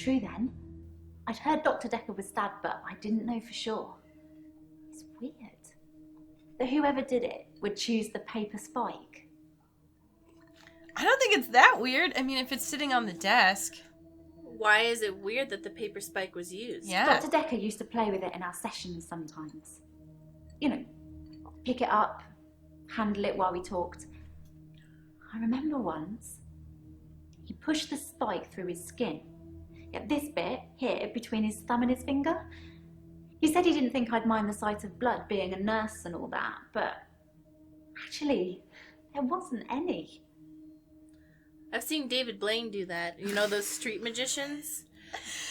true then. I'd heard Dr. Dekker was stabbed, but I didn't know for sure. It's weird that whoever did it would choose the paper spike. I don't think it's that weird. I mean, if it's sitting on the desk. Why is it weird that the paper spike was used? Yeah. Dr. Dekker used to play with it in our sessions sometimes. You know, pick it up, handle it while we talked. I remember once, he pushed the spike through his skin. At this bit, here, between his thumb and his finger. He said he didn't think I'd mind the sight of blood, being a nurse and all that, but actually, there wasn't any. I've seen David Blaine do that. You know those street magicians?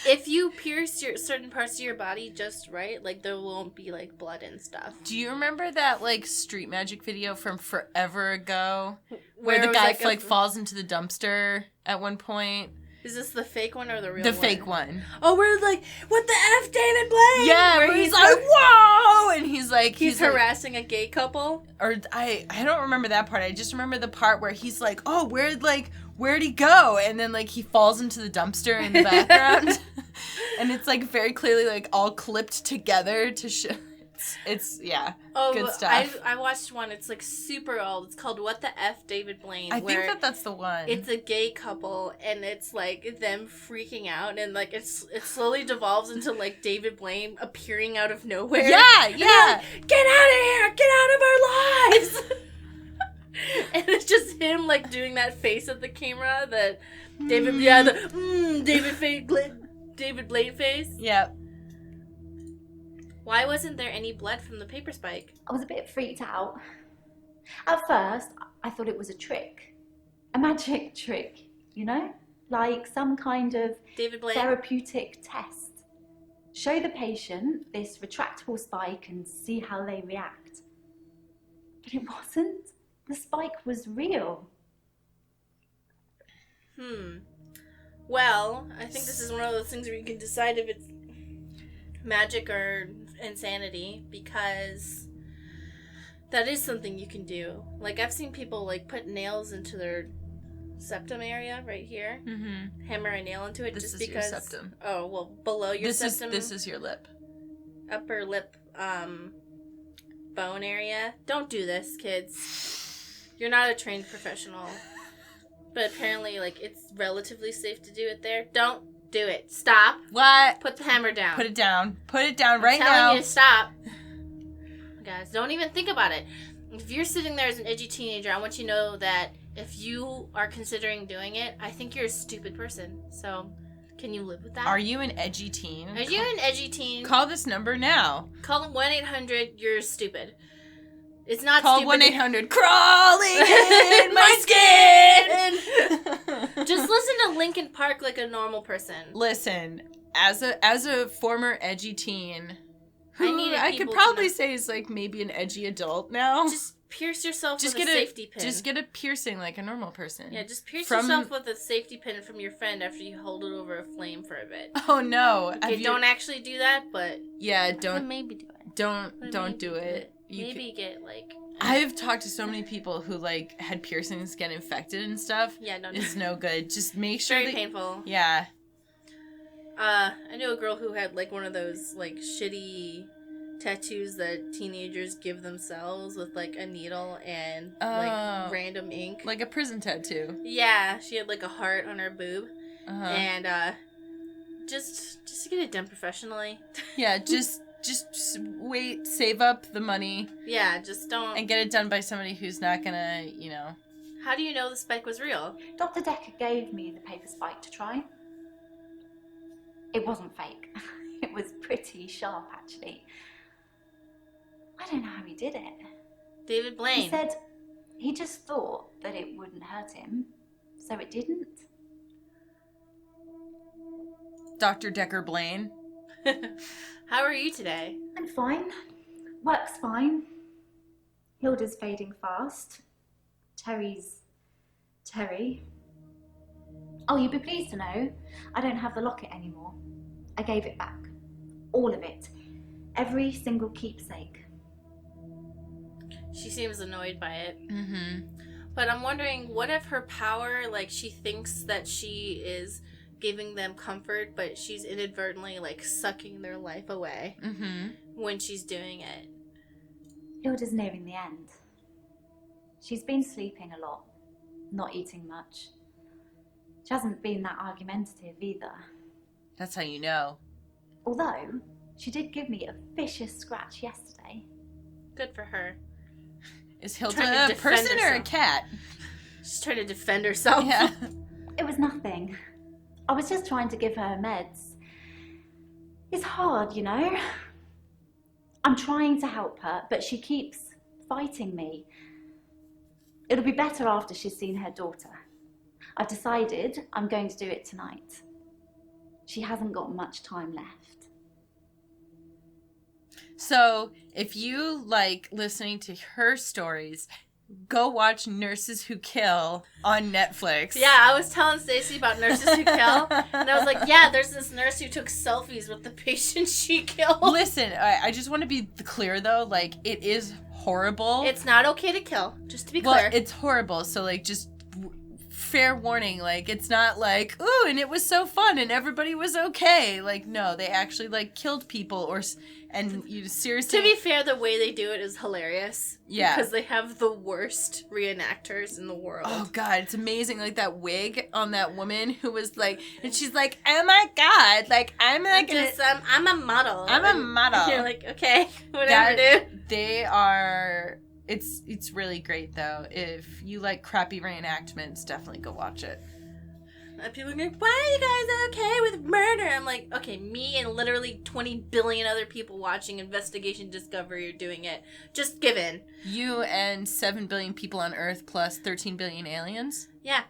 If you pierce certain parts of your body just right, like, there won't be, like, blood and stuff. Do you remember that, like, street magic video from forever ago? Where it the was, guy, falls into the dumpster at one point? Is this the fake one or the real The one? fake one. Oh, we're like, what the F, David Blaine? Yeah, where he's like, whoa! And he's like... He's harassing a gay couple? Or, I don't remember that part. I just remember the part where he's like, oh, where'd he go? And then, like, he falls into the dumpster in the background. And it's, like, very clearly, like, all clipped together to show... It's good stuff. I watched one. It's, like, super old. It's called What the F, David Blaine. I think that's the one. It's a gay couple, and it's, like, them freaking out, and, like, it slowly devolves into, like, David Blaine appearing out of nowhere. Yeah. Like, get out of here! Get out of our lives! And it's just him, like, doing that face at the camera that David Blaine face. Yep. Why wasn't there any blood from the paper spike? I was a bit freaked out. At first, I thought it was a trick. A magic trick, you know? Like some kind of David Blaine. therapeutic test. Show the patient this retractable spike and see how they react. But it wasn't. The spike was real. Well, I think this is one of those things where you can decide if it's magic or insanity, because that is something you can do. Like, I've seen people, like, put nails into their septum area right here. Mm-hmm. Hammer a nail into it this just is because... your septum. Oh, well, below your septum. This is your lip. Upper lip, bone area. Don't do this, kids. You're not a trained professional. But apparently, like, it's relatively safe to do it there. Don't do it. Stop. What? Put the hammer down. Put it down. Put it down right now. I'm telling you to stop. Guys, don't even think about it. If you're sitting there as an edgy teenager, I want you to know that if you are considering doing it, I think you're a stupid person. So, can you live with that? Are you an edgy teen? Are you an edgy teen? Call this number now. Call 1-800-YOU'RE stupid. It's not Call stupid. 1-800 crawling in my skin. Just listen to Linkin Park like a normal person. Listen, as a former edgy teen, who I could probably say is like maybe an edgy adult now. Just pierce yourself with a safety pin. Just get a piercing like a normal person. Yeah, just pierce yourself with a safety pin from your friend after you hold it over a flame for a bit. Oh no! Okay, don't actually do that, but don't. Maybe do it. Don't do it. Get like. I've talked to so many people who like had piercings get infected and stuff. Yeah, no. It's no good. Just make sure. Very painful. Yeah. I knew a girl who had like one of those like shitty tattoos that teenagers give themselves with like a needle and like random ink. Like a prison tattoo. Yeah, she had like a heart on her boob. And just get it done professionally. Yeah, just wait, save up the money. Yeah, just don't. And get it done by somebody who's not gonna, How do you know the spike was real? Dr. Dekker gave me the paper spike to try. It wasn't fake. It was pretty sharp, actually. I don't know how he did it. David Blaine. He said he just thought that it wouldn't hurt him, so it didn't. Dr. Dekker Blaine. How are you today? I'm fine. Work's fine. Hilda's fading fast. Terry's Terry. Oh, you'd be pleased to know I don't have the locket anymore. I gave it back. All of it. Every single keepsake. She seems annoyed by it. Mm-hmm. But I'm wondering, what if her power, like, she thinks that she is giving them comfort, but she's inadvertently, like, sucking their life away when she's doing it. Hilda's nearing the end. She's been sleeping a lot, not eating much. She hasn't been that argumentative either. That's how you know. Although, she did give me a vicious scratch yesterday. Good for her. Is Hilda a person or a cat? She's trying to defend herself. Yeah. It was nothing. I was just trying to give her meds. It's hard, you know? I'm trying to help her, but she keeps fighting me. It'll be better after she's seen her daughter. I've decided I'm going to do it tonight. She hasn't got much time left. So, if you like listening to her stories, go watch Nurses Who Kill on Netflix. Yeah, I was telling Stacey about Nurses Who Kill, and I was like, yeah, there's this nurse who took selfies with the patient she killed. Listen, I just want to be clear, though, like, it is horrible. It's not okay to kill, just to be clear. Well, it's horrible, so, like, just fair warning, like, it's not like, ooh, and it was so fun, and everybody was okay. Like, no, they actually, like, killed people, and you seriously... To be fair, the way they do it is hilarious. Yeah. Because they have the worst reenactors in the world. Oh, God, it's amazing. Like, that wig on that woman who was, like... And she's like, oh, my God. Like, I'm, like... I'm a model. I'm a model. And you're like, okay, whatever, dude. They are... It's really great, though. If you like crappy reenactments, definitely go watch it. People are like, why are you guys okay with murder? I'm like, okay, me and literally 20 billion other people watching Investigation Discovery are doing it. Just give in. You and 7 billion people on Earth plus 13 billion aliens? Yeah.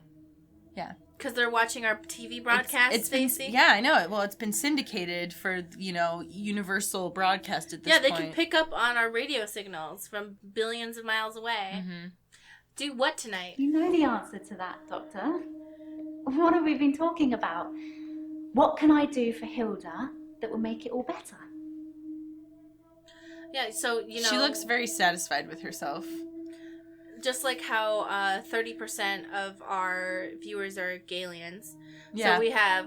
Yeah. Because they're watching our TV broadcast, Stacey. Yeah, I know it. Well, it's been syndicated for, universal broadcast at this point. Yeah, they can pick up on our radio signals from billions of miles away. Mm-hmm. Do what tonight? You know the answer to that, Doctor. What have we been talking about? What can I do for Hilda that will make it all better? Yeah, so, She looks very satisfied with herself. Just like how 30% of our viewers are Galians. Yeah. So we have,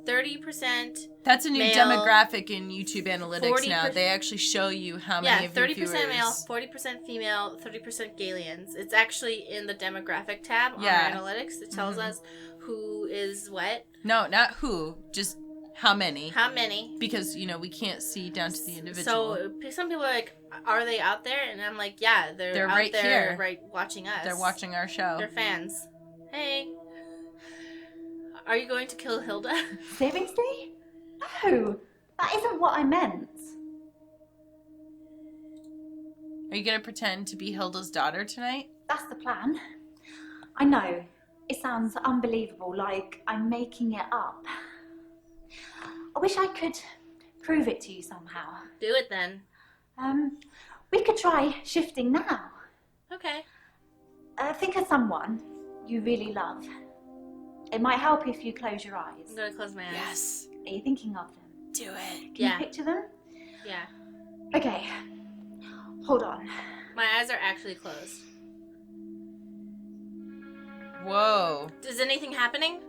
30%... That's a new male, demographic in YouTube analytics now. They actually show you how many of your viewers... 30% male, 40% female, 30% Galians. It's actually in the demographic tab on our analytics. It tells us who is what. No, not who. Just how many. How many. Because, we can't see down to the individual. So some people are like, are they out there? And I'm like, yeah, they're out right there here. Right watching us. They're watching our show. They're fans. Hey. Are you going to kill Hilda? Seriously? No, that isn't what I meant. Are you going to pretend to be Hilda's daughter tonight? That's the plan. I know, it sounds unbelievable, like I'm making it up. I wish I could prove it to you somehow. Do it then. We could try shifting now. Okay. Think of someone you really love. It might help if you close your eyes. I'm going to close my eyes. Yes. Are you thinking of them? Do it. Can you picture them? Yeah. Okay. Hold on. My eyes are actually closed. Whoa. Is anything happening?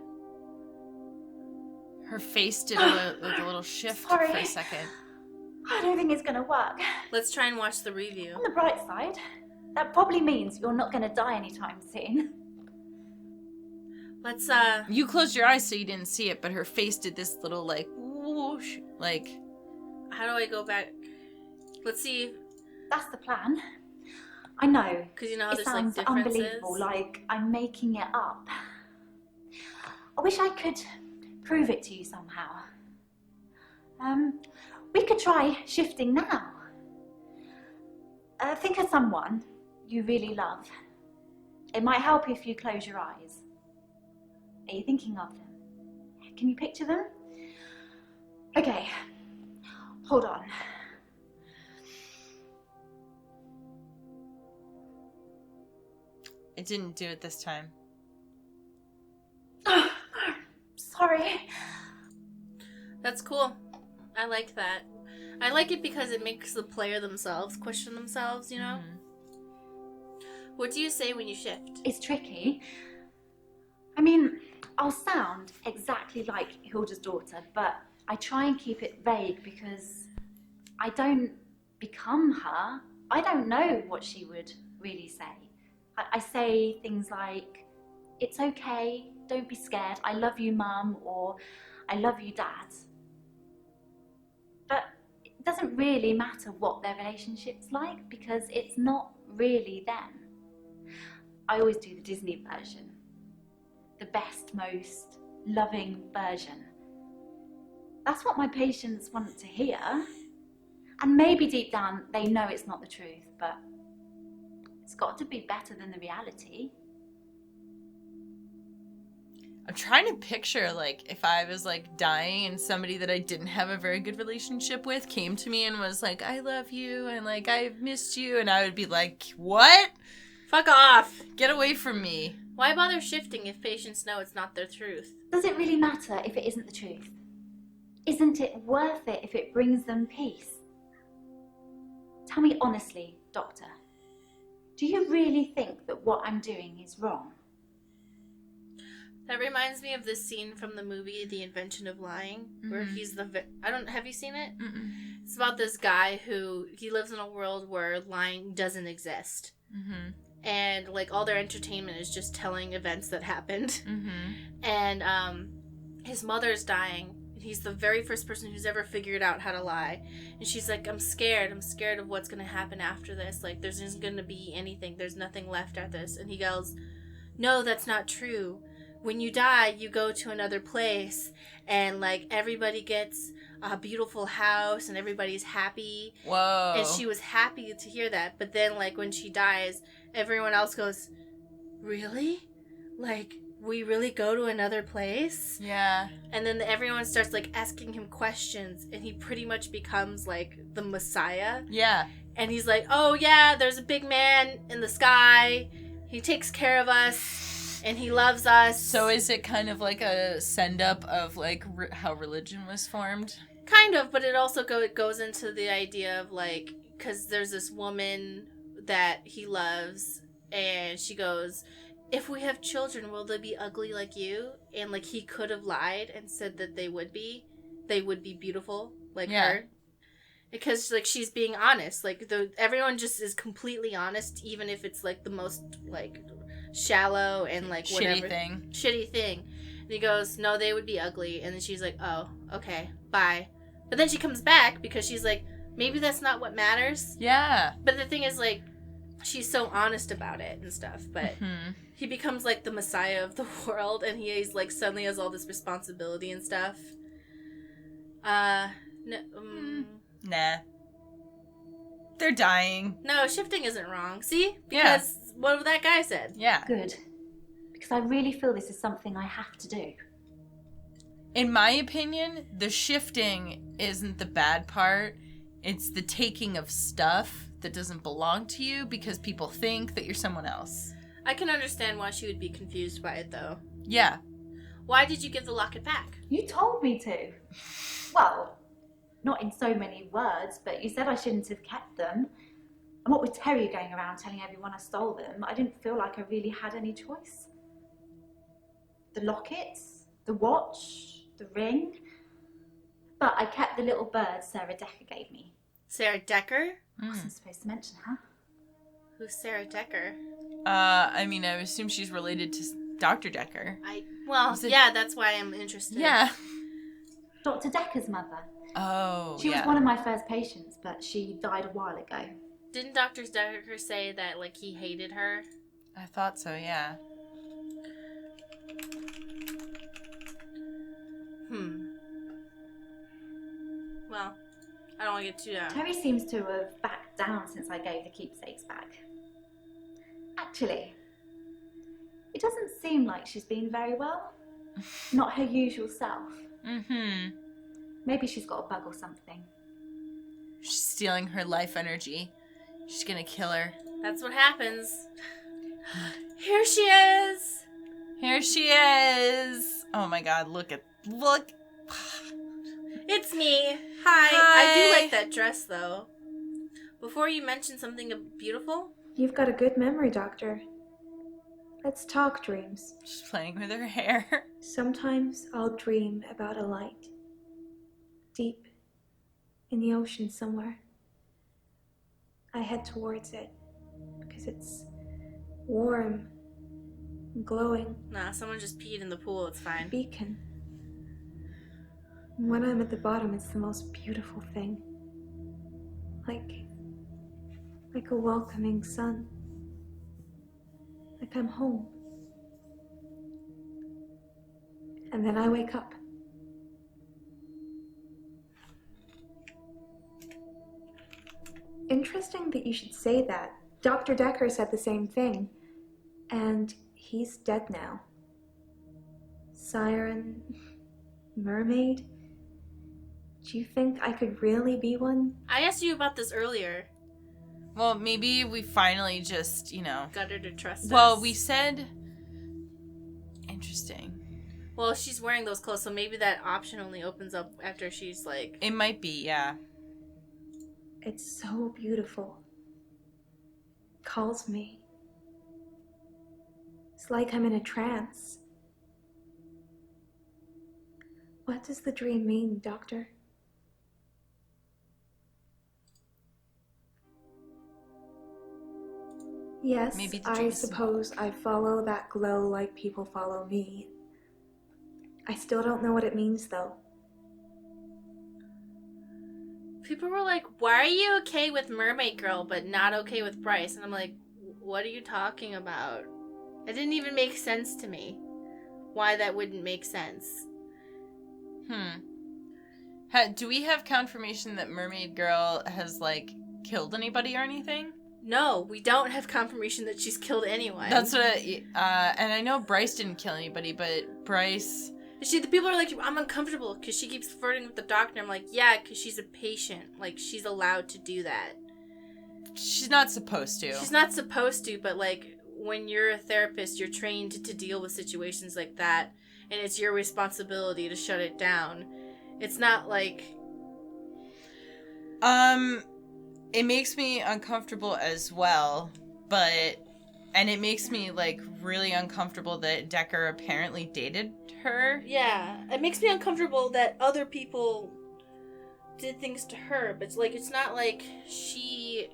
Her face did a little shift Sorry. for a second. I don't think it's going to work. Let's try and watch the review. On the bright side, that probably means you're not going to die anytime soon. Let's, You closed your eyes so you didn't see it, but her face did this little, whoosh, How do I go back? Let's see. That's the plan. I know. Because you know how It there's, sounds differences? unbelievable, like I'm making it up. I wish I could prove it to you somehow. We could try shifting now. Think of someone you really love. It might help if you close your eyes. Are you thinking of them? Can you picture them? Okay, hold on. It didn't do it this time. Sorry. That's cool. I like that. I like it because it makes the player themselves question themselves, Mm-hmm. What do you say when you shift? It's tricky. I mean, I'll sound exactly like Hilda's daughter, but I try and keep it vague because I don't become her. I don't know what she would really say. I say things like, it's okay, don't be scared, I love you, Mum, or I love you, Dad. But it doesn't really matter what their relationship's like because it's not really them. I always do the Disney version. The best, most loving version. That's what my patients want to hear. And maybe deep down they know it's not the truth, but it's got to be better than the reality. I'm trying to picture, like, if I was, like, dying and somebody that I didn't have a very good relationship with came to me and was like, I love you, and, like, I've missed you, and I would be like, what? Fuck off! Get away from me. Why bother shifting if patients know it's not their truth? Does it really matter if it isn't the truth? Isn't it worth it if it brings them peace? Tell me honestly, Doctor, do you really think that what I'm doing is wrong? That reminds me of this scene from the movie The Invention of Lying, where he's have you seen it? Mm-mm. It's about this guy who, he lives in a world where lying doesn't exist. Mm-hmm. And, like, all their entertainment is just telling events that happened. Mm-hmm. And, his mother's dying. He's the very first person who's ever figured out how to lie. And she's like, I'm scared of what's gonna happen after this. Like, there's isn't gonna be anything. There's nothing left after this. And he goes, no, that's not true. When you die, you go to another place, and, like, everybody gets a beautiful house, and everybody's happy. Whoa. And she was happy to hear that. But then, like, when she dies, everyone else goes, really? Like, we really go to another place? Yeah. And then everyone starts, like, asking him questions, and he pretty much becomes, like, the Messiah. Yeah. And he's like, oh, yeah, there's a big man in the sky. He takes care of us. And he loves us. So is it kind of like a send-up of, like, how religion was formed? Kind of, but it also goes into the idea of, like, because there's this woman that he loves, and she goes, if we have children, will they be ugly like you? And, like, he could have lied and said that they would be beautiful like her. Because, like, she's being honest. Like, everyone just is completely honest, even if it's, like, the most, like, shallow and, like, whatever. Shitty thing. And he goes, no, they would be ugly. And then she's like, oh, okay, bye. But then she comes back because she's like, maybe that's not what matters. Yeah. But the thing is, like, she's so honest about it and stuff. But he becomes, like, the Messiah of the world, and he's, like, suddenly has all this responsibility and stuff. Nah. They're dying. No, shifting isn't wrong. See? Because what that guy said. Yeah. Good. Because I really feel this is something I have to do. In my opinion, the shifting isn't the bad part. It's the taking of stuff that doesn't belong to you because people think that you're someone else. I can understand why she would be confused by it, though. Yeah. Why did you give the locket back? You told me to. Well, not in so many words, but you said I shouldn't have kept them. And what with Terry going around telling everyone I stole them, I didn't feel like I really had any choice. The lockets, the watch, the ring. But I kept the little bird Sarah Dekker gave me. Sarah Dekker? I wasn't supposed to mention her. Who's Sarah Dekker? I mean, I assume she's related to Dr. Dekker. Yeah, that's why I'm interested. Yeah. Dr. Dekker's mother. Oh, She was one of my first patients, but she died a while ago. Didn't Dr. Dekker say that, like, he hated her? I thought so, yeah. Well, I don't want to get too down. Terry seems to have backed down since I gave the keepsakes back. Actually, it doesn't seem like she's been very well. Not her usual self. Mm-hmm. Maybe she's got a bug or something. She's stealing her life energy. She's gonna kill her. That's what happens. Here she is! Here she is! Oh my god, look. It's me. Hi. I do like that dress, though. Before you mention something beautiful? You've got a good memory, Doctor. Let's talk dreams. She's playing with her hair. Sometimes I'll dream about a light. Deep in the ocean somewhere. I head towards it because it's warm and glowing. Nah, someone just peed in the pool. It's fine. Beacon. And when I'm at the bottom, it's the most beautiful thing. Like a welcoming sun. Like I'm home. And then I wake up. Interesting that you should say that. Dr. Dekker said the same thing. And he's dead now. Siren, mermaid. Do you think I could really be one? I asked you about this earlier. Well, maybe we finally just, Got her to trust us. Well, we said... Interesting. Well, she's wearing those clothes, so maybe that option only opens up after she's like... It might be, yeah. It's so beautiful. It calls me. It's like I'm in a trance. What does the dream mean, Doctor? Yes, Maybe the I dream is suppose I follow that glow like people follow me. I still don't know what it means, though. People were like, why are you okay with Mermaid Girl but not okay with Bryce? And I'm like, what are you talking about? It didn't even make sense to me. Why that wouldn't make sense. Do we have confirmation that Mermaid Girl has, killed anybody or anything? No, we don't have confirmation that she's killed anyone. That's what and I know Bryce didn't kill anybody, but Bryce... The people are like, I'm uncomfortable because she keeps flirting with the doctor. I'm like, yeah, because she's a patient. Like, she's allowed to do that. She's not supposed to. She's not supposed to, but, when you're a therapist, you're trained to deal with situations like that, and it's your responsibility to shut it down. It's not like... It makes me uncomfortable as well, but... And it makes me, really uncomfortable that Dekker apparently dated her. Yeah, it makes me uncomfortable that other people did things to her, but, it's not like she...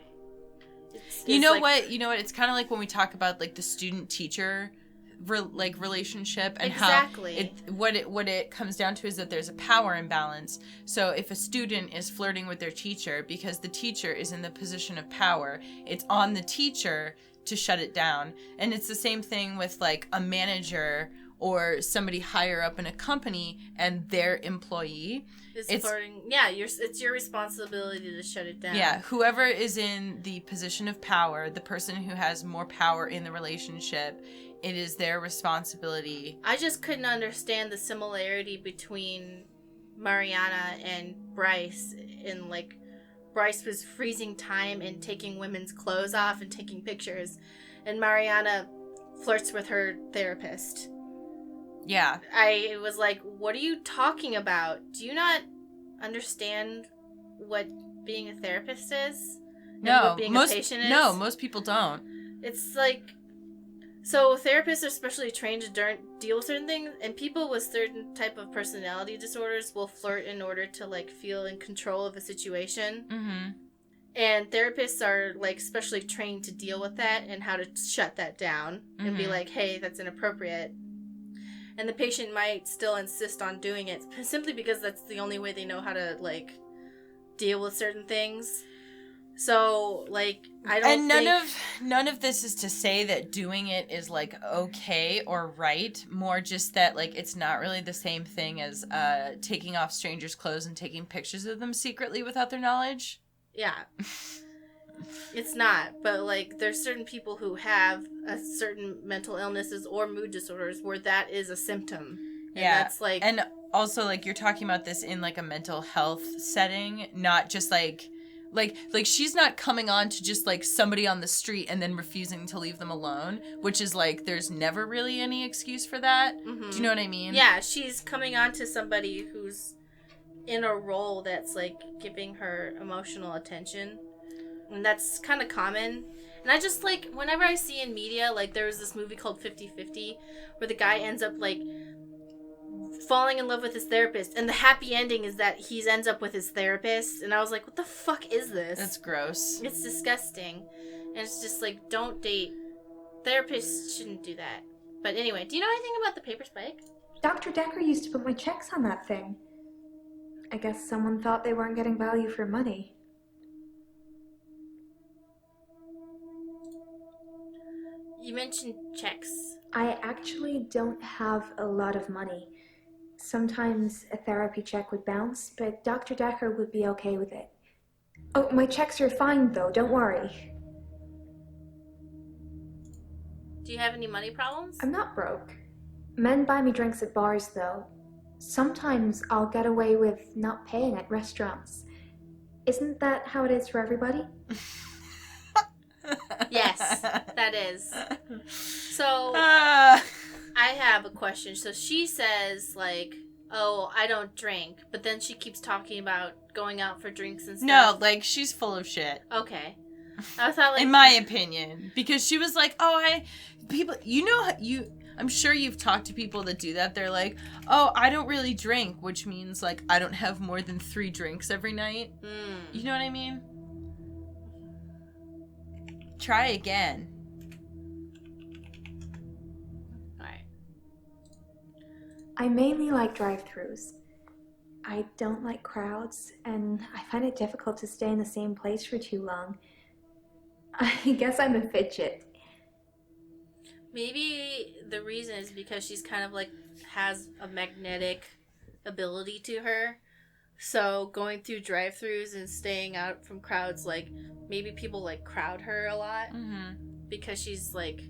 You know what? It's kind of like when we talk about, the student-teacher, relationship, and exactly. how what it comes down to is that there's a power imbalance. So if a student is flirting with their teacher because the teacher is in the position of power, it's on the teacher to shut it down. And it's the same thing with a manager or somebody higher up in a company and their employee. It's flirting. Yeah, it's your responsibility to shut it down. Yeah, whoever is in the position of power, the person who has more power in the relationship, it is their responsibility. I just couldn't understand the similarity between Mariana and Bryce in Bryce was freezing time and taking women's clothes off and taking pictures, and Mariana flirts with her therapist. Yeah. I was like, what are you talking about? Do you not understand what being a therapist is? And what being a patient is? No, most people don't. It's so therapists are specially trained to deal with certain things, and people with certain type of personality disorders will flirt in order to feel in control of a situation. Mm-hmm. And therapists are specially trained to deal with that and how to shut that down and be like, hey, that's inappropriate. And the patient might still insist on doing it simply because that's the only way they know how to deal with certain things. So, I don't none of this is to say that doing it is, okay or right. More just that, it's not really the same thing as taking off strangers' clothes and taking pictures of them secretly without their knowledge. Yeah. It's not. But, there's certain people who have certain mental illnesses or mood disorders where that is a symptom. And that's, And also, you're talking about this in, a mental health setting, not just, Like she's not coming on to just, somebody on the street and then refusing to leave them alone, which is, there's never really any excuse for that. Mm-hmm. Do you know what I mean? Yeah, she's coming on to somebody who's in a role that's, giving her emotional attention. And that's kind of common. And I just, like, whenever I see in media, like, there was this movie called 50-50 where the guy ends up, like, falling in love with his therapist. And the happy ending is that he ends up with his therapist. And I was like, what the fuck is this? That's gross. It's disgusting. And it's just, like, don't date. Therapists shouldn't do that. But anyway, do you know anything about the paper spike? Dr. Dekker used to put my checks on that thing. I guess someone thought they weren't getting value for money. You mentioned checks. I actually don't have a lot of money. Sometimes a therapy check would bounce, but Dr. Dekker would be okay with it. Oh, my checks are fine though, don't worry. Do you have any money problems? I'm not broke. Men buy me drinks at bars though. Sometimes I'll get away with not paying at restaurants. Isn't that how it is for everybody? Yes, that is. So, I have a question. So she says, like, oh, I don't drink. But then she keeps talking about going out for drinks and stuff. No, like, she's full of shit. Okay. I thought, like... In my opinion. Because she was like, I'm sure you've talked to people that do that. They're like, oh, I don't really drink, which means, like, I don't have more than 3 drinks every night. You know what I mean? Try again. Alright. I mainly like drive-thrus. I don't like crowds, and I find it difficult to stay in the same place for too long. I guess I'm a fidget. Maybe the reason is because she's kind of, like, has a magnetic ability to her. So going through drive-thrus and staying out from crowds, like, maybe people, like, crowd her a lot. Mm-hmm. Because she's, like,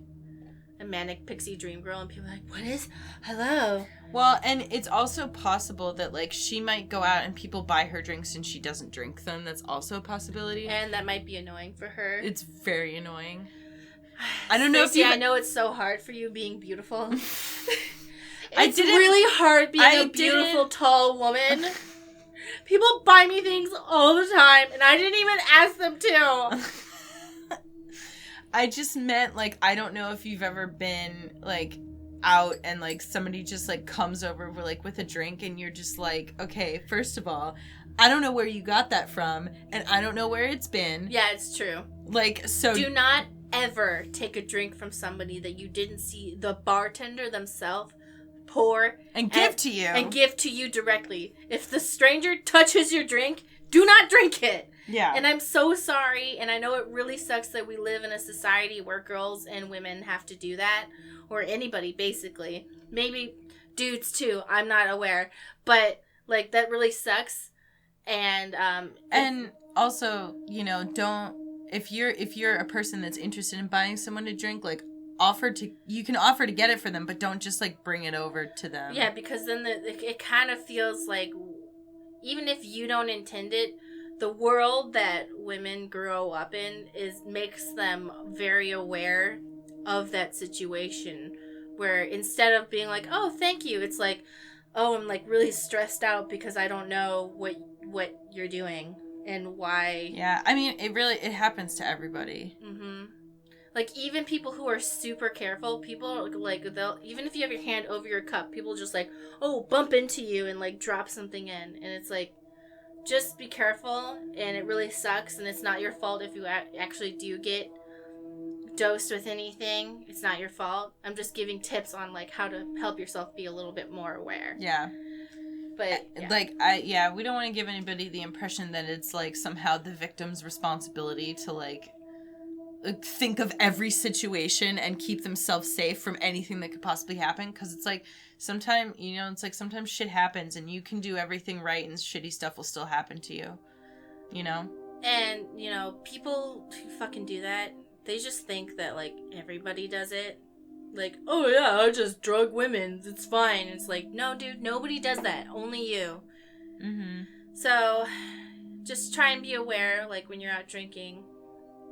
a manic pixie dream girl, and people are like, what is? Hello? Well, and it's also possible that, like, she might go out and people buy her drinks and she doesn't drink them. That's also a possibility. And that might be annoying for her. It's very annoying. I don't know Stacey, if you... I know it's so hard for you being beautiful. It's really hard being a beautiful, tall woman. People buy me things all the time, and I didn't even ask them to. I just meant, like, I don't know if you've ever been, like, out and, like, somebody just, like, comes over with a drink, and you're just like, okay, first of all, I don't know where you got that from, and I don't know where it's been. Yeah, it's true. Like, so... Do not ever take a drink from somebody that you didn't see the bartender themselves pour and give to you. And give to you directly. If the stranger touches your drink, do not drink it. Yeah. And I'm so sorry, and I know it really sucks that we live in a society where girls and women have to do that, or anybody, basically. Maybe dudes, too. I'm not aware. But, like, that really sucks. And also, you know, don't... If you're a person that's interested in buying someone a drink, like, you can offer to get it for them, but don't just, like, bring it over to them. Yeah, because then it kind of feels like, even if you don't intend it, the world that women grow up in makes them very aware of that situation, where instead of being like, oh, thank you, it's like, oh, I'm, like, really stressed out because I don't know what you're doing and why. Yeah, I mean, it happens to everybody. Mm-hmm. Like, even people who are super careful, people, like, even if you have your hand over your cup, people just, like, oh, bump into you and, like, drop something in. And it's like, just be careful, and it really sucks, and it's not your fault if you actually do get dosed with anything. It's not your fault. I'm just giving tips on, like, how to help yourself be a little bit more aware. Yeah. But, yeah. Like, we don't want to give anybody the impression that it's, like, somehow the victim's responsibility to, like, think of every situation and keep themselves safe from anything that could possibly happen, because it's like sometimes shit happens and you can do everything right and shitty stuff will still happen to you, you know. And you know, people who fucking do that, they just think that, like, everybody does it, like, oh yeah, I just drug women, it's fine. It's like, no dude, nobody does that, only you. So just try and be aware, like, when you're out drinking.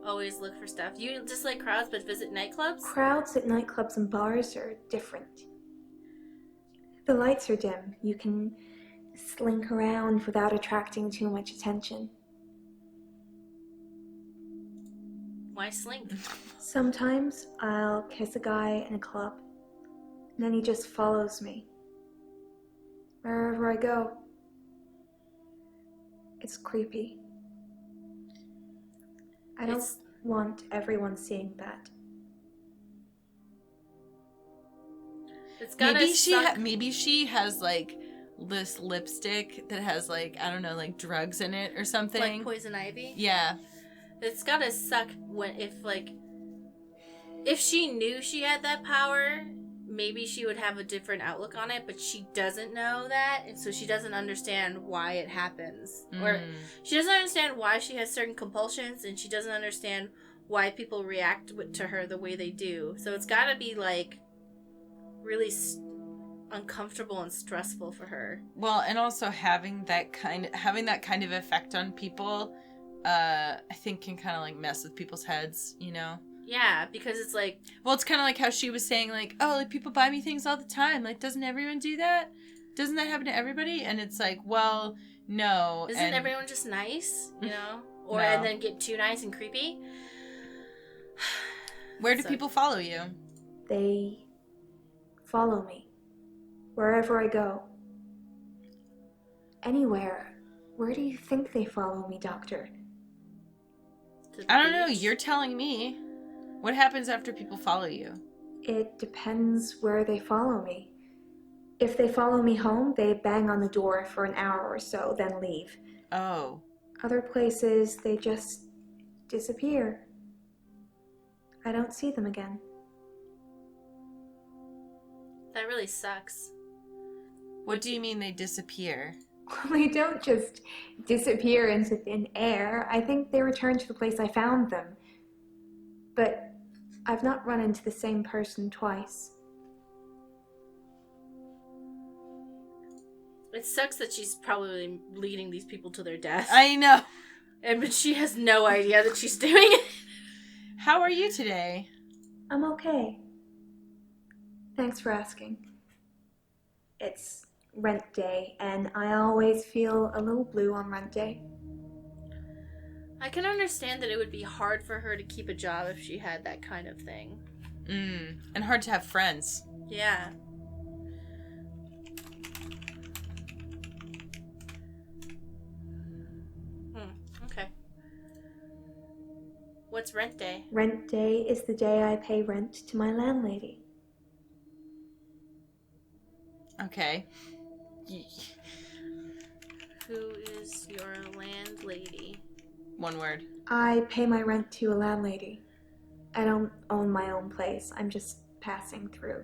Always look for stuff. You just like crowds but visit nightclubs? Crowds at nightclubs and bars are different. The lights are dim. You can slink around without attracting too much attention. Why slink? Sometimes I'll kiss a guy in a club, and then he just follows me. Wherever I go. It's creepy. I don't want everyone seeing that. It's gotta suck. Maybe she has like this lipstick that has like, I don't know, like drugs in it or something. Like poison ivy? Yeah. It's gotta suck if she knew she had that power, maybe she would have a different outlook on it, but she doesn't know that, and so she doesn't understand why it happens. Or she doesn't understand why she has certain compulsions, and she doesn't understand why people react to her the way they do. So it's gotta be like really uncomfortable and stressful for her. Well, and also having that kind of effect on people, I think can kind of like mess with people's heads, you know? Yeah, because it's like... Well, it's kind of like how she was saying, like, oh, like, people buy me things all the time. Like, doesn't everyone do that? Doesn't that happen to everybody? And it's like, well, no. Isn't everyone just nice, you know? Or No. And then get too nice and creepy? Where do people follow you? They follow me. Wherever I go. Anywhere. Where do you think they follow me, Doctor? I don't know. You're telling me. What happens after people follow you? It depends where they follow me. If they follow me home, they bang on the door for an hour or so, then leave. Oh. Other places, they just disappear. I don't see them again. That really sucks. What do you mean they disappear? They don't just disappear into thin air. I think they return to the place I found them. But I've not run into the same person twice. It sucks that she's probably leading these people to their death. I know. But she has no idea that she's doing it. How are you today? I'm okay. Thanks for asking. It's rent day, and I always feel a little blue on rent day. I can understand that it would be hard for her to keep a job if she had that kind of thing. And hard to have friends. Yeah. Okay. What's rent day? Rent day is the day I pay rent to my landlady. Okay. Who is your landlady? One word. I pay my rent to a landlady. I don't own my own place. I'm just passing through.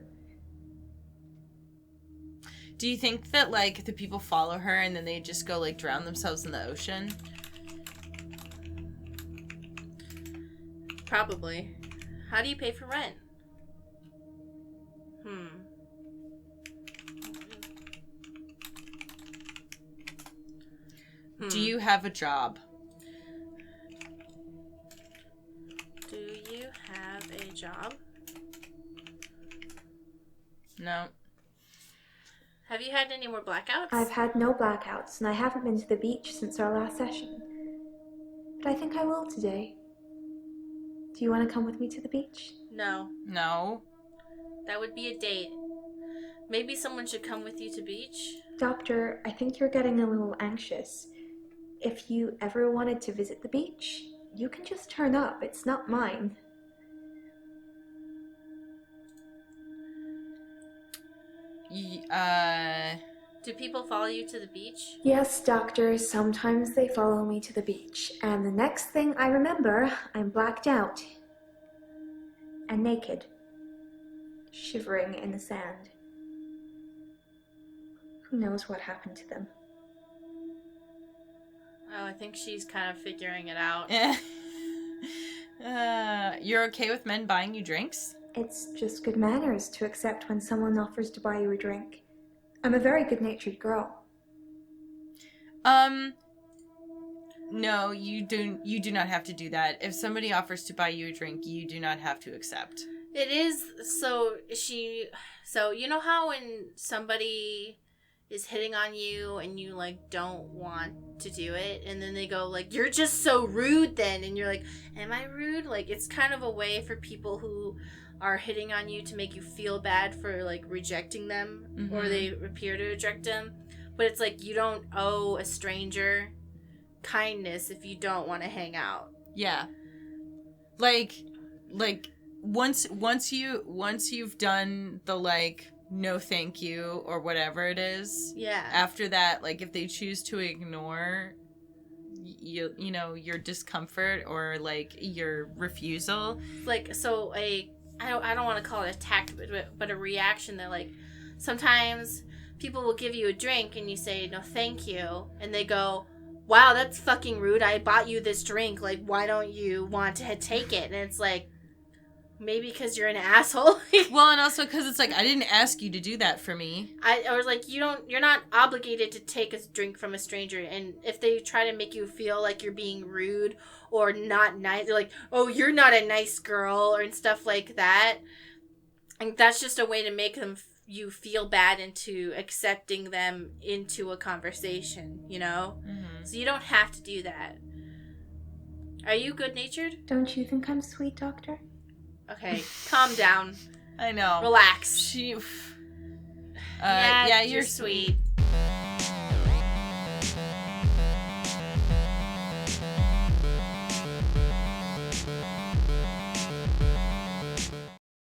Do you think that, like, the people follow her and then they just go, like, drown themselves in the ocean? Probably. How do you pay for rent? Do you have a job? Do you have a job? No. Have you had any more blackouts? I've had no blackouts, and I haven't been to the beach since our last session. But I think I will today. Do you want to come with me to the beach? No. No. That would be a date. Maybe someone should come with you to beach? Doctor, I think you're getting a little anxious. If you ever wanted to visit the beach, you can just turn up. It's not mine. Do people follow you to the beach? Yes, Doctor, sometimes they follow me to the beach. And the next thing I remember, I'm blacked out. And naked. Shivering in the sand. Who knows what happened to them? Oh, I think she's kind of figuring it out. You're okay with men buying you drinks? It's just good manners to accept when someone offers to buy you a drink. I'm a very good-natured girl. No, you do not have to do that. If somebody offers to buy you a drink, you do not have to accept. It is, so you know how when somebody is hitting on you and you like don't want to do it, and then they go like, you're just so rude then, and you're like, am I rude? Like, it's kind of a way for people who are hitting on you to make you feel bad for like rejecting them, or they appear to reject them, but it's like you don't owe a stranger kindness if you don't want to hang out. Yeah. Like once you've done the like no thank you or whatever it is, after that, like if they choose to ignore you know your discomfort or like your refusal, like, so I don't want to call it a tact, but a reaction that like sometimes people will give you a drink and you say no thank you, and they go, wow, that's fucking rude, I bought you this drink, like why don't you want to take it? And it's like, maybe because you're an asshole. Well, and also because it's like, I didn't ask you to do that for me. I was like, you're not obligated to take a drink from a stranger, and if they try to make you feel like you're being rude or not nice, they're like, oh, you're not a nice girl, or and stuff like that. And that's just a way to make you feel bad into accepting them into a conversation, you know? Mm-hmm. So you don't have to do that. Are you good-natured? Don't you think I'm sweet, Doctor? Okay, calm down. I know. Relax. She. Yeah, you're sweet.